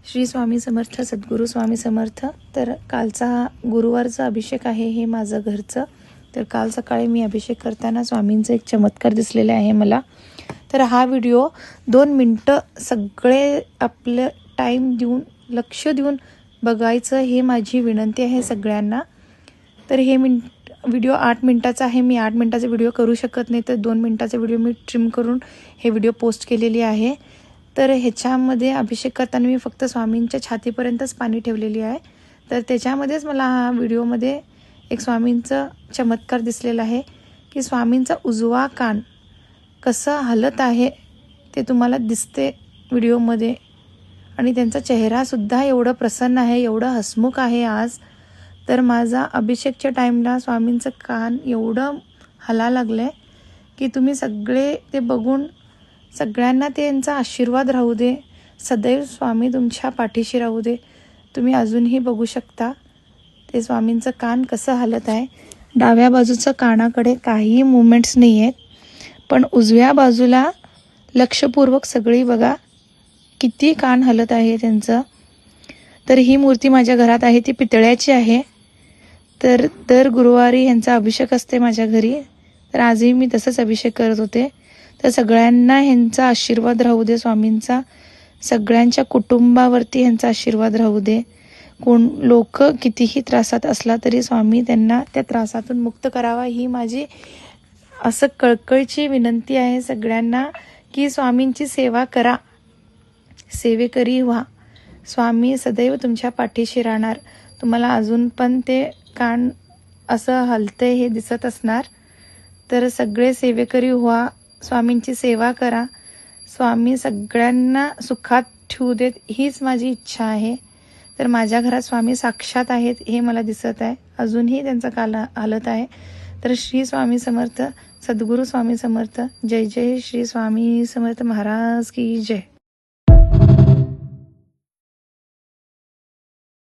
श्री स्वामी समर्थ, सद्गुरू स्वामी समर्थ। तर कालचा गुरुवारचा अभिषेक आहे हे माझं घरचं। तर काल सकाळी मी अभिषेक करताना स्वामींचा एक चमत्कार दिसलेला आहे मला। तर हा व्हिडिओ 2 मिनटं सगळे आपलं टाईम देऊन लक्ष देऊन बघायचं हे माझी विनंती आहे सगळ्यांना। तर हे व्हिडिओ 8 मिनटाचा आहे। मी 8 मिनटाचा व्हिडिओ करू शकत नाही, तर 2 मिनटाचा व्हिडिओ मी ट्रिम करून हे व्हिडिओ पोस्ट केलेली आहे। तर ह्याच्यामध्ये अभिषेक करताना मी फक्त स्वामींच्या छातीपर्यंतच पाणी ठेवलेली आहे। तर त्याच्यामध्येच मला हा व्हिडिओमध्ये एक स्वामींचं चमत्कार दिसलेला आहे की स्वामींचा उजवा कान कसं हलत आहे ते तुम्हाला दिसते व्हिडिओमध्ये। आणि त्यांचा चेहरासुद्धा एवढं प्रसन्न आहे, एवढं हसमुख आहे आज। तर माझा अभिषेकच्या टाईमला स्वामींचं कान एवढं हला लागलं की तुम्ही सगळे ते बघून सगळ्यांना त्यांचा आशीर्वाद राहू दे। सदैव स्वामी तुमच्या पाठीशी राहू दे। तुम्ही अजूनही बघू शकता ते स्वामींचं कान कसं हलत आहे। डाव्या बाजूचं कानाकडे काही मुवमेंट्स नाही आहेत, पण उजव्या बाजूला लक्षपूर्वक सगळी बघा किती कान हलत आहे त्यांचं। तर ही मूर्ती माझ्या घरात आहे, ती पितळ्याची आहे। तर दर गुरुवारी यांचा अभिषेक असते माझ्या घरी। तर आजही मी तसंच अभिषेक करत होते। तर सगळ्यांना ह्यांचा आशीर्वाद राहू दे स्वामींचा, सगळ्यांच्या कुटुंबावरती ह्यांचा आशीर्वाद राहू दे। कोण लोक कितीही त्रासात असला तरी स्वामी त्यांना त्या त्रासातून मुक्त करावा ही माझी असं कळकळीची विनंती आहे सगळ्यांना की स्वामींची सेवा करा, सेवेकरी व्हा। स्वामी सदैव तुमच्या पाठीशी राहणार। तुम्हाला अजून पण ते कान असं हलते हे दिसत असणार। तर सगळे सेवेकरी व्हा, स्वामींची सेवा करा। स्वामी सगळ्यांना सुखात ठेवू देत हीच माझी इच्छा आहे। तर माझ्या घरात स्वामी साक्षात आहेत हे मला दिसत आहे, अजूनही त्यांचा कान हलत आहे। तर श्री स्वामी समर्थ, सद्गुरू स्वामी समर्थ। जय जय श्री स्वामी समर्थ महाराज की जय।